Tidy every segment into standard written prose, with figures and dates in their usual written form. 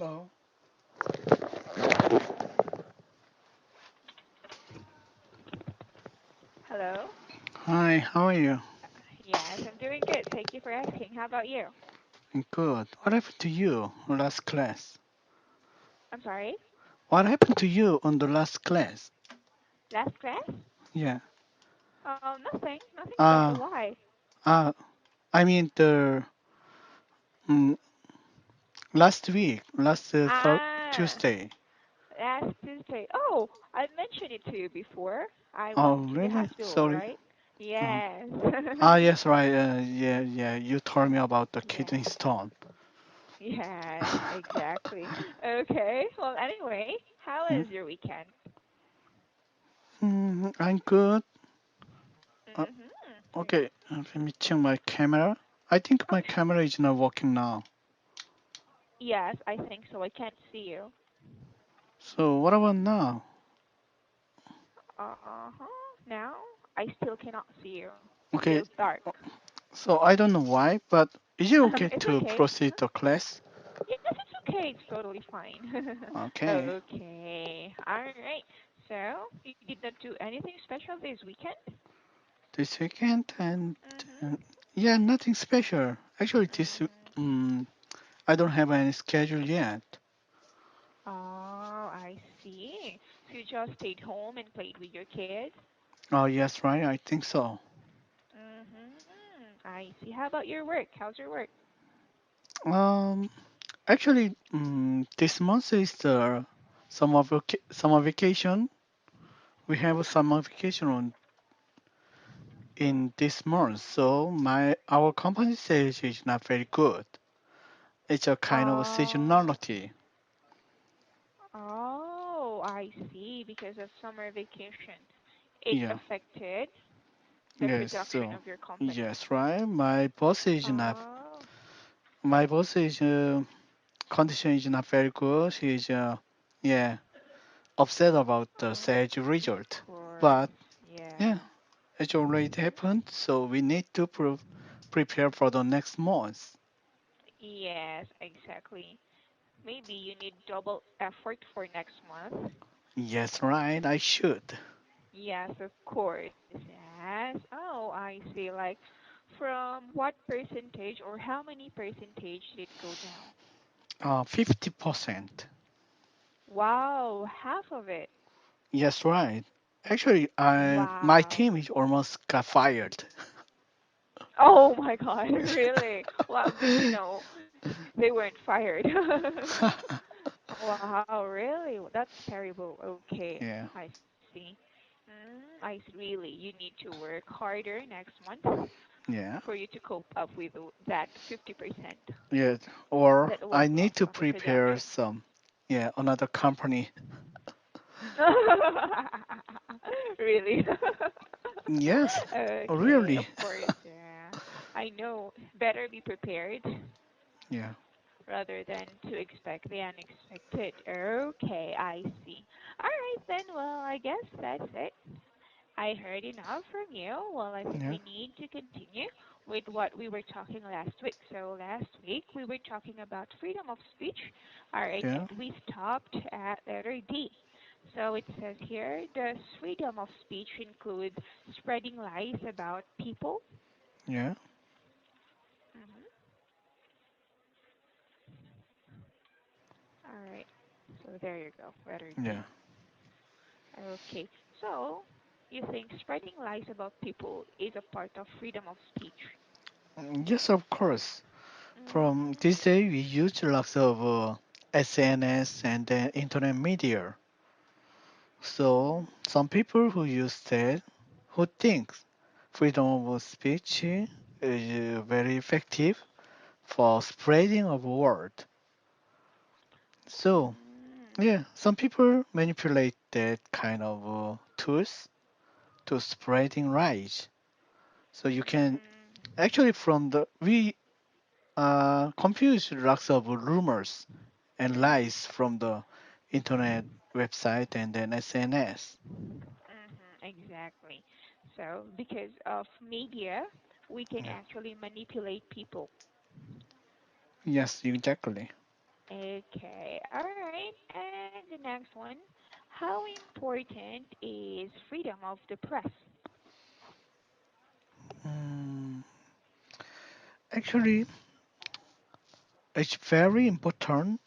Oh, Hello? hi, how are you? Yes, I'm doing good. Thank you for asking. How about you? Good. What happened to you on last class? I'm sorry? What happened to you on the last class? Last class? Yeah. Nothing. Nothing special. Uh, Why? uh, I mean the mm, last week, last Ah, Tuesday. last Tuesday. Oh, I mentioned it to you before. I Oh, went to the really? hospital, Sorry. right? Uh, Yes. yes, right. Yeah, yeah. You told me about the kidney Yes. stone. Yes, exactly. Okay. Well, anyway, how Hmm? is your weekend? I'm good. Uh, Mm-hmm. okay, let me check my camera. I think Oh, my camera is not working now. yes, I think so. I can't see you. So what about now? Uh-huh. Now, I still cannot see you. Okay, Feels dark. so I don't know why, but is it okay It's to okay. proceed to class? Yes, it's okay. It's totally fine. Okay, Okay. All right. So, you did not do anything special this weekend? this weekend and Mm-hmm. uh, yeah, nothing special. Actually, Mm. um, I don't have any schedule yet. Oh, I see. So you just stayed home and played with your kids? Oh yes, right. I think so. Mm-hmm. I see. How about your work? How's your work? Um, actually, this month is the summer vacation. We have a summer vacation in this month, so my our company sales is not very good. It's a kind of a Oh, seasonality. oh, I see. Because of summer vacation, it Yeah. affected the Yes. production So of your company. yes, right. Oh, My boss is condition is not very good. He's yeah upset about the oh, sales of result. course. But yeah, Yeah. it's already happened. So we need to prepare for the next month. Yes, exactly. Maybe you need double effort for next month. Yes, right. I should. Yes, of course. Yes. Oh, I see. Like, from what percentage or how many percentage did it go down? 50%. Wow, half of it. Yes, right. Actually, I my Wow. team is almost got fired. Oh my God, really? Wow, good to know. They weren't fired. Wow, really? That's terrible. Okay, Yeah, I see. Really, you need to work harder next month yeah, for you to cope up with that 50% yeah. Or that was I need lost to on the prepare production. some, yeah, another company. Really? Yes, Okay, of really. course, yeah. I know. Better be prepared Yeah, rather than to expect the unexpected. Okay, I see. All right, then. Well, I guess that's it. I heard enough from you. Well, I think yeah, we need to continue with what we were talking last week. So, last week we were talking about freedom of speech. All right, yeah, and we stopped at letter D. So, it says here does freedom of speech include spreading lies about people? yeah, Hmm. All right, so there you go, letter yeah. D. Okay, so you think spreading lies about people is a part of freedom of speech? Yes, of course. From Mm-hmm. this day, we use lots of SNS and internet media. So some people who use that, who think freedom of speech is very effective for spreading of word. So Mm, yeah, some people manipulate that kind of tools to spreading lies. So you can mm, actually from the we confuse lots of rumors and mm-hmm, lies from the internet website and then SNS. exactly. So, because of media, we can Yeah. actually manipulate people. Yes, exactly. Okay, all right. And the next one, how important is freedom of the press? Mm, actually, it's very important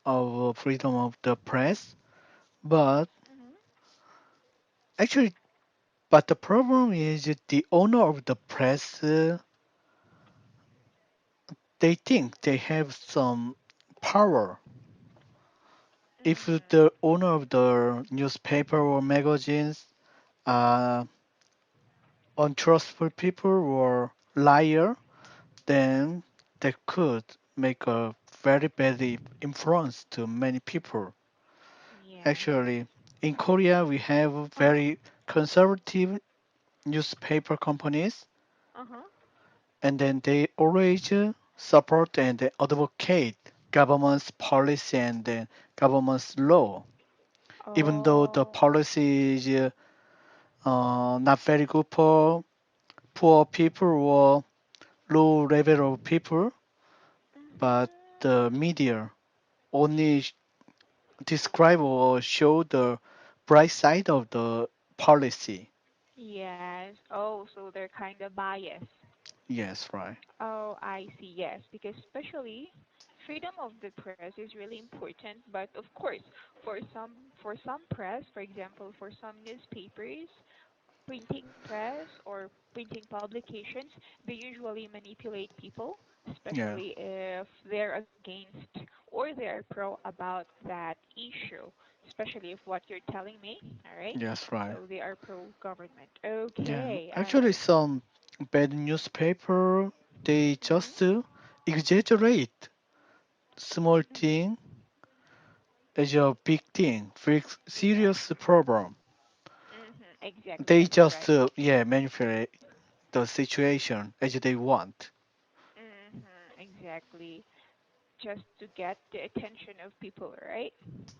of freedom of the press, but Hmm. actually, but the problem is the owner of the press, they think they have some power. If Hmm. the owner of the newspaper or magazines are untrustful people or liar, then they could make a very bad influence to many people. Yes. Actually, in Korea, we have Uh-huh. very conservative newspaper companies, Uh-huh. and then they always support and advocate government's policy and government's law. Even though the Oh. policy is not very good for poor people or low level of people, but the Hmm. media only describe or show the bright side of the policy. Yes. Oh, so they're kind of biased. Yes, right. Oh, I see. Yes, because especially freedom of the press is really important, but of course, for some press, for example, for some newspapers, printing press or printing publications, they usually manipulate people, Yeah. especially if they're against or they're pro about that issue, especially if what you're telling me, all right? Yes, right. So they are pro government. Yeah. Okay, all Actually, right. some bad newspaper they just Mhm. exaggerate small Mhm. thing as a big thing, big Yes. serious problem. Mhm. Exactly. They That's just correct. manipulate the situation as they want. Mhm. Exactly. Just to get the attention of people, right?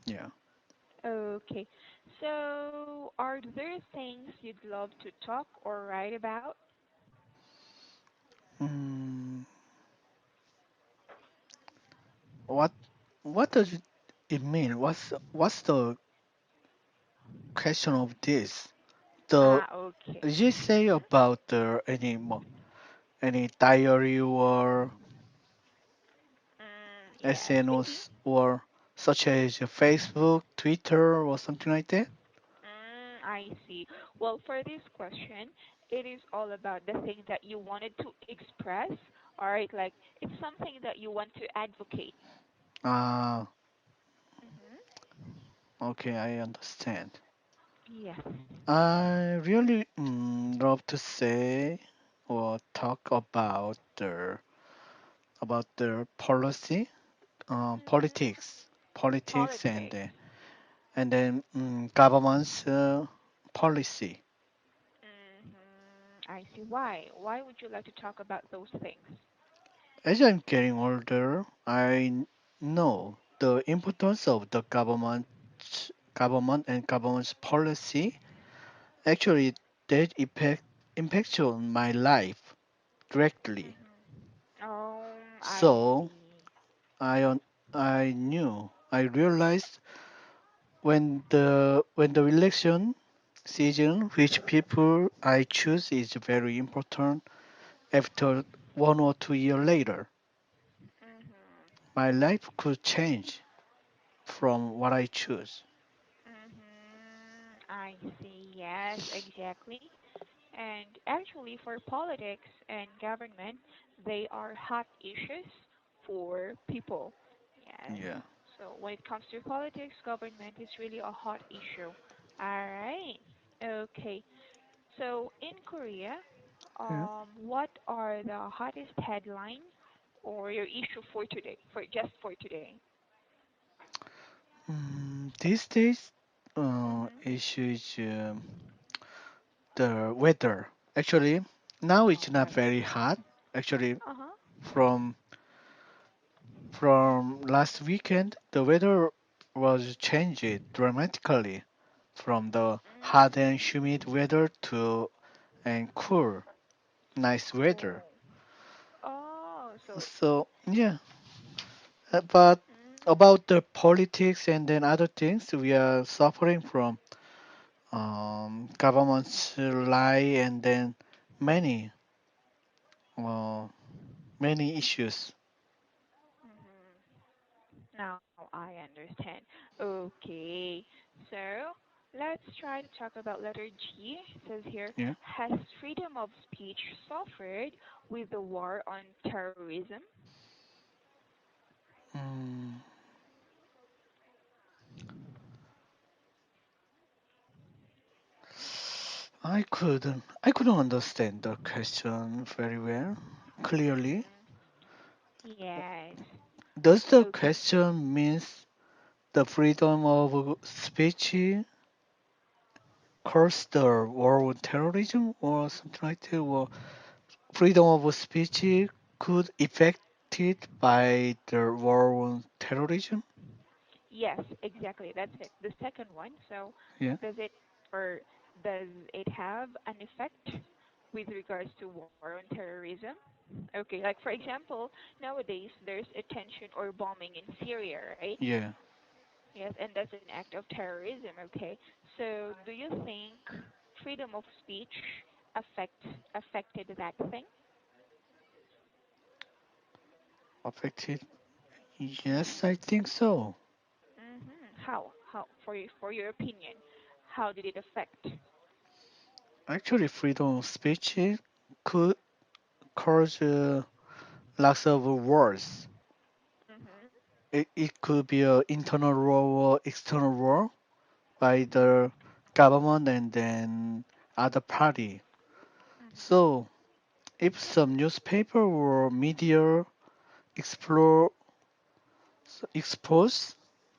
Yeah. Okay. So, are there things you'd love to talk or write about? Mm, what what does it mean? What's the question of this? The Ah, okay. Did you say Mhm. about any diary or Yes, maybe. SNS or such as Facebook, Twitter, or something like that? I see. Well, for this question, it is all about the thing that you wanted to express. All right, like it's something that you want to advocate. Ah, Mhm. okay, I understand. Yes. I really love to say or talk about the policy, Mhm. politics, Politics. and then government's policy. I see. Why? Why would you like to talk about those things? As I'm getting older, I know the importance of the government and government's policy. Actually, that impacts on my life directly. I So see. I un- I realized when the election season, which people I choose is very important. After 1 or 2 years later, Mhm. my life could change from what I choose. I see. Yes, exactly. And actually, for politics and government, they are hot issues for people. Yes. Yeah. So when it comes to politics, government is really a hot issue. All right. Okay. So in Korea, Yeah. what are the hottest headline or your issue for today? For just for today. These days, Mhm. issue is the weather. Actually, now it's Oh, not very weather. hot. Actually, Uh huh. from from last weekend, the weather was changed dramatically from the hot and humid Mm. weather to and cool, nice weather. Oh. Oh. So. So yeah, but About the politics and then other things, we are suffering from government's lie and then many uh, many issues. Mm-hmm. Now I understand. Okay, so let's try to talk about letter G. It says here, Yeah. has freedom of speech suffered with the war on terrorism? Mm, I couldn't understand the question very well, clearly. Mm-hmm. Yes. Does the Okay. question means the freedom of speech curse the war on terrorism or something like that? Or freedom of speech could affected by the war on terrorism? Yes, exactly. That's it. The second one. So, Yeah. does it or does it have an effect with regards to war on terrorism? Okay, like for example, nowadays there's a tension or bombing in Syria, right? Yeah. Yes, and that's an act of terrorism, okay? So, do you think freedom of speech affect affected that thing? Affected? Yes, I think so. How? How? For your opinion, how did it affect? Actually, freedom of speech could cause lots of wars. Mhm. It could be a internal war or external war by Mhm. the government and then other party. Mhm. So if some newspaper or media explore expose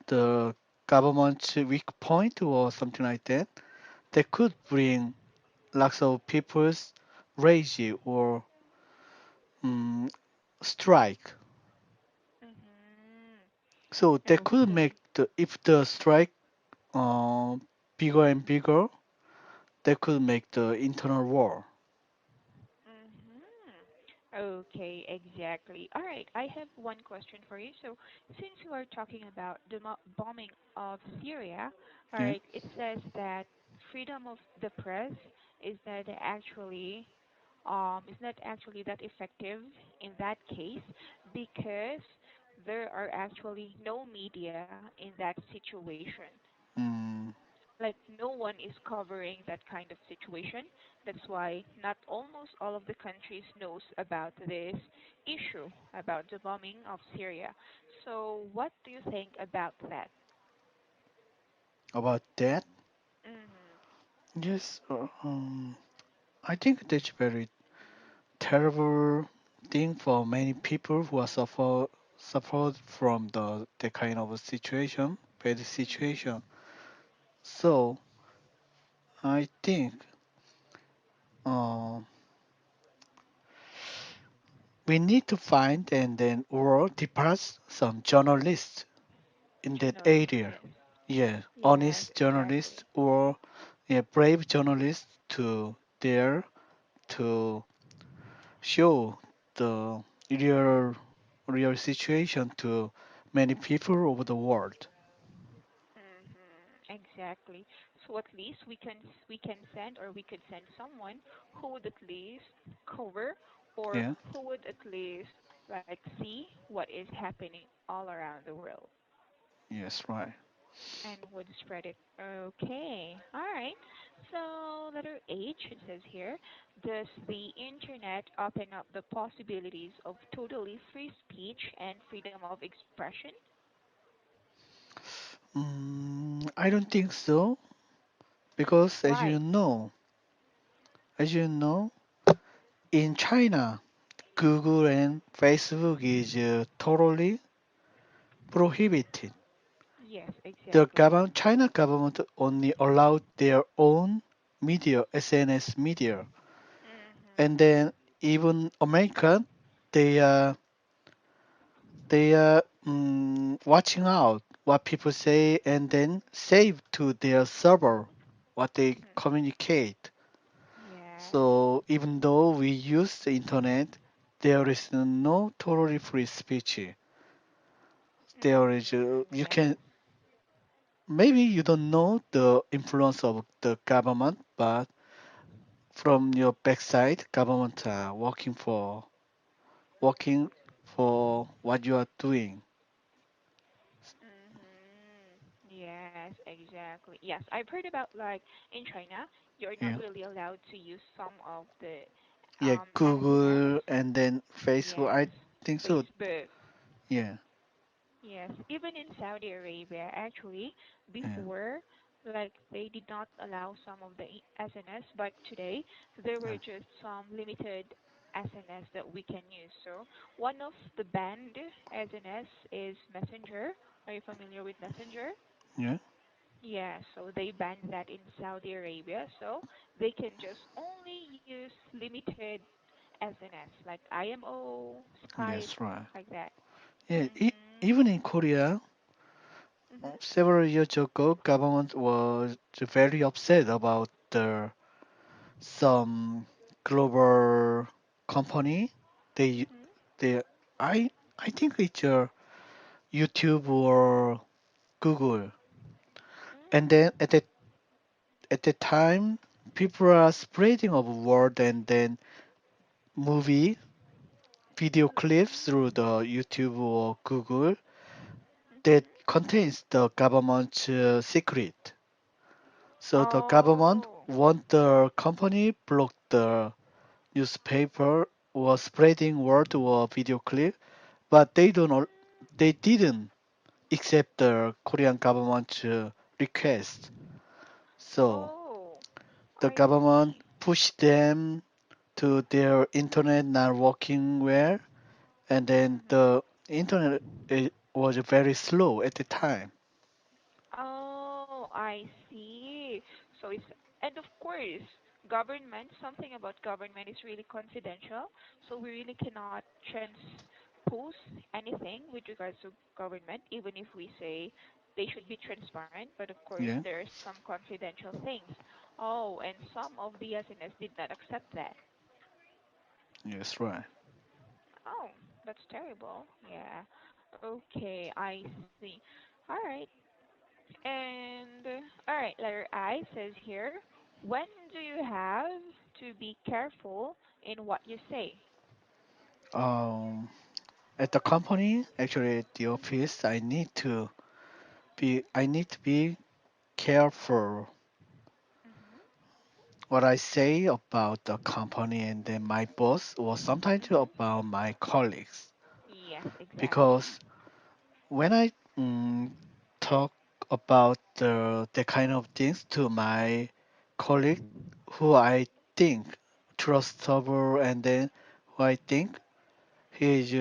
the government's weak point or something like that, they could bring lots of people's rage or um, strike. Mhm. So they could Okay. make the if the strike uh, bigger and bigger, they could make the internal war. Mhm. Okay, exactly. All right, I have one question for you. So, since you are talking about the bombing of Syria, all Yeah. right, it says that freedom of the press is not actually that effective in that case because there are actually no media in that situation. Mm, Like no one is covering that kind of situation. That's why not almost all of the countries knows about this issue about the bombing of Syria. So what do you think about that? about that, Mhm. yes, I think that's very terrible thing for many people who are suffered from the kind of situation, bad situation. Mhm. So I think uh, we need to find and then or depart some journalists in that Journalists, area. yes. Yeah, Yes, honest exactly. journalists or yeah, brave journalists to there to show the real real situation to many people over the world. Exactly. So at least we can send or we could send someone who would at least cover or Yeah. who would at least like see what is happening all around the world Yes, right. and would spread it. Okay. All right. So letter H it says here, does the internet open up the possibilities of totally free speech and freedom of expression? I don't think so because Why? as you know, in China, Google and Facebook is totally prohibited. Yes, The exactly. China government only allowed their own media, SNS media, and Mhm. then even America, they are watching out what people say and then save to their server what they Mhm. communicate. Yes. So even though we use the internet, there is no totally free speech. there is you Yes. can maybe you don't know the influence of the government, but from your backside, government are working for what you are doing. Yes, exactly. Yes, I've heard about like in China, you're not Yeah, really allowed to use some of the yeah, SNS. Google and then Facebook. Yes, I think so. Facebook. Yeah, Yes, even in Saudi Arabia, actually, yeah, before, like they did not allow some of the SNS, but today there were just some limited SNS that we can use. So one of the banned SNS is Messenger. Are you familiar with Messenger? yeah, Yeah, so they banned that in Saudi Arabia, so they can just only use limited SNS like IMO, Skype, yes, right. like that. Yeah, Mhm. even in Korea, Mhm. several years ago, government was very upset about the some global company. They Mhm. they I think it's YouTube or Google. And Mm. then at the time, people are spreading of word and then movie video clips through Mm. the YouTube or Google that Mhm. contains the government secret. So the government Oh. want the company block the newspaper or spreading word or video clip, but they didn't accept the Korean government request. So Oh. the I government see. pushed them to their internet not working well, and then Mhm. the internet was very slow at the time. Oh, I see. So it's, and of course, government, something about government is really confidential. So we really cannot transpose anything with regards to government, even if we say they should be transparent. But of course, Yeah, there's some confidential things. Oh, and some of the SNS did not accept that. yes, right. Oh, that's terrible. Yeah. Okay, I see. All right. And all right, letter I says here, when do you have to be careful in what you say? Um, at the company, actually at the Mhm. office, I need to be careful Mhm. what I say about the company and then my boss, or sometimes Mhm. about my colleagues, Yes, exactly. because when I talk about the kind of things to my colleague who I think trustable and then who I think he is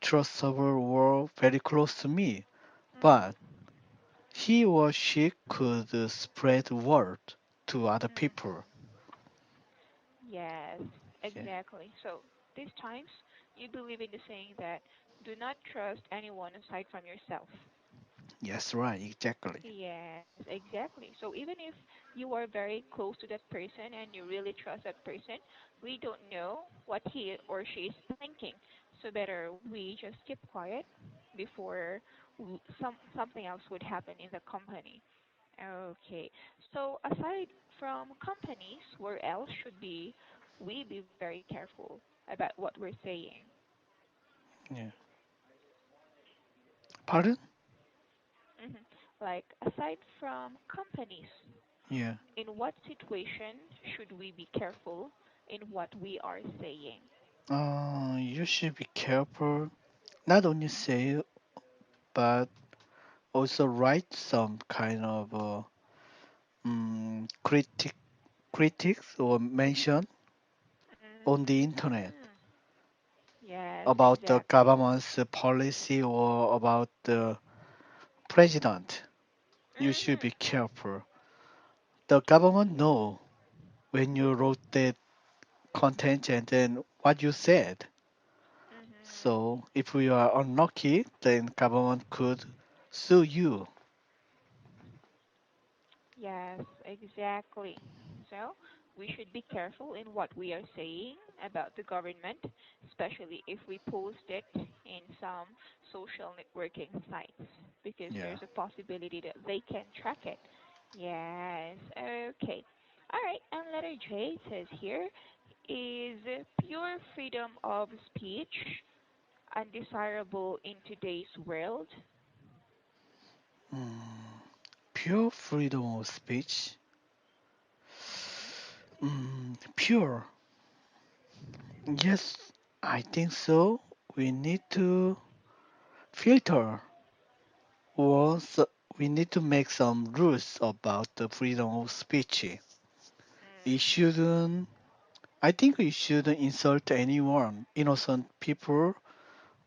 trustable or very close to me, Mhm. but he or she could spread word to other people. Mhm. Yes, Yeah. exactly. So these times you believe in the saying that do not trust anyone aside from yourself. Yes, right, exactly. Yes, exactly. So even if you are very close to that person and you really trust that person, we don't know what he or she is thinking. So better we just keep quiet before something else would happen in the company. Okay. So aside from companies, where else should we be very careful about what we're saying? Yeah. Pardon? hmm Like aside from companies, Yeah. in what situation should we be careful in what we are saying? You should be careful. Not only say, but also write some kind of critics or mention on the internet Mm, yes, about the exactly. government's policy or about the president. You should be Mm-hmm. careful. The government know when you wrote that content and then what you said. Mm-hmm. So if you are unlucky, then government could sue you. Yes, exactly. So we should be careful in what we are saying about the government, especially if we post it in some social networking sites, because Yeah. there's a possibility that they can track it. Yes, okay. All right, and letter J says here, is pure freedom of speech undesirable in today's world? Mm, pure freedom of speech. Mm-hmm. Pure. Yes, I think so. We need to filter, or we need to make some rules about the freedom of speech. It Mm-hmm. shouldn't. I think we shouldn't insult anyone, innocent people,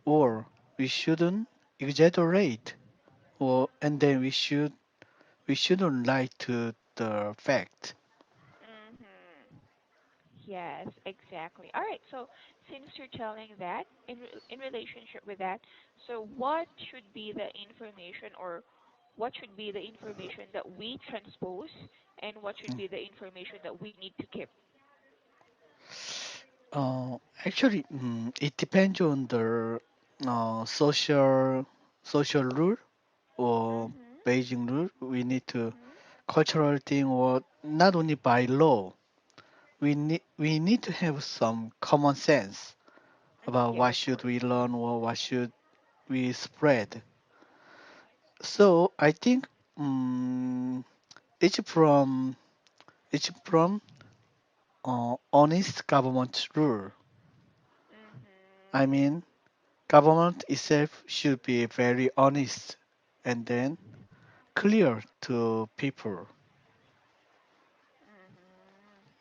or we shouldn't exaggerate, or and then we shouldn't lie to the fact. Mm-hmm. Yes, exactly. All right. So since you're telling that in relationship with that, so what should be the information or what should be the information that we transpose and what should be the information that we need to keep? Uh, Actually, it depends on the social rule or Mhm. Beijing rule. We need to Mhm. cultural thing or not only by law. We need to have some common sense about Yes, what of should course. we learn or what should we spread. So I think um, it's from it's from honest government rule. I Mhm. mean, government itself should be very honest and then clear to people. Mhm.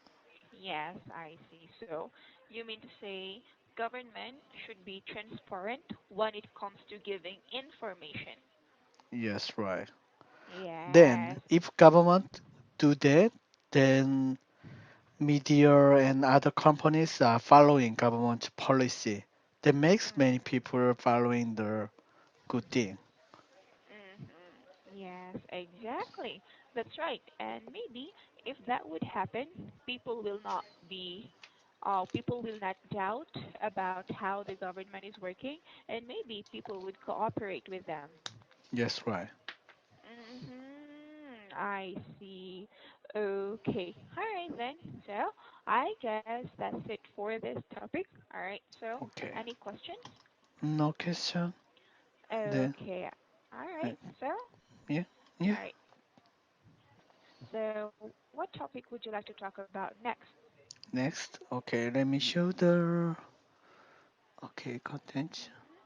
Yes, I see. So you mean to say government should be transparent when it comes to giving information? Yes, right. Then, Yes. if government do that, then media and other companies are following government policy. That makes many Mhm. people following the good thing. Mhm. Yes, exactly. That's right. And maybe if that would happen, people will not doubt about how the government is working, and maybe people would cooperate with them. Yes, right. I see. Okay. All right then. So I guess that's it for this topic. All right. So Okay. any questions? No question. Then, Okay. All uh, right. So yeah, yeah. all right. So what topic would you like to talk about next? Next, okay, let me show the okay content. Mhm.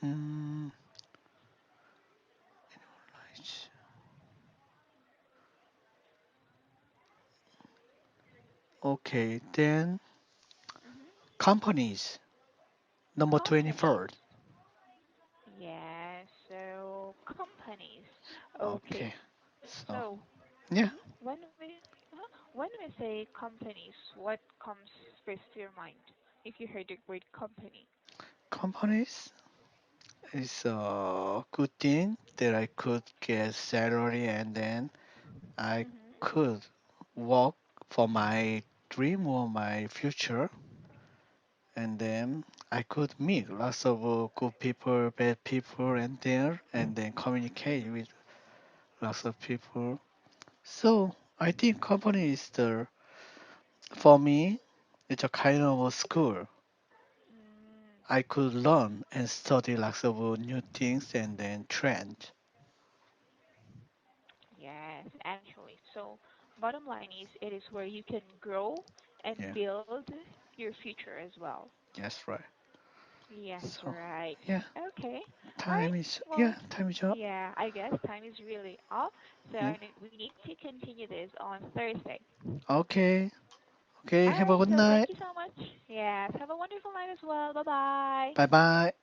Mm, right. Okay, then Mhm. companies number Companies. 24. Yeah. So companies. Okay. Okay, so So yeah, mhm, when we say companies, what comes first to your mind if you heard the word company? companies is a good thing that I could get salary and then I Mhm. could work for my dream or my future, and then I could meet lots of good people, bad people, and then communicate with lots of people. So I think company is for me, it's a kind of a school. Mm, I could learn and study lots of new things and then trend. yes, actually. So bottom line is it is where you can grow and Yeah, build your future as well. that's right. Yes, So right. yeah, Okay. All right. time is Well, yeah, time is up. yeah, I guess time is really up. So Yeah. we need to continue this on Thursday. Okay, okay. All Have a right. good So thank night. you so much. Yes. Have a wonderful night as well. Bye bye. Bye bye.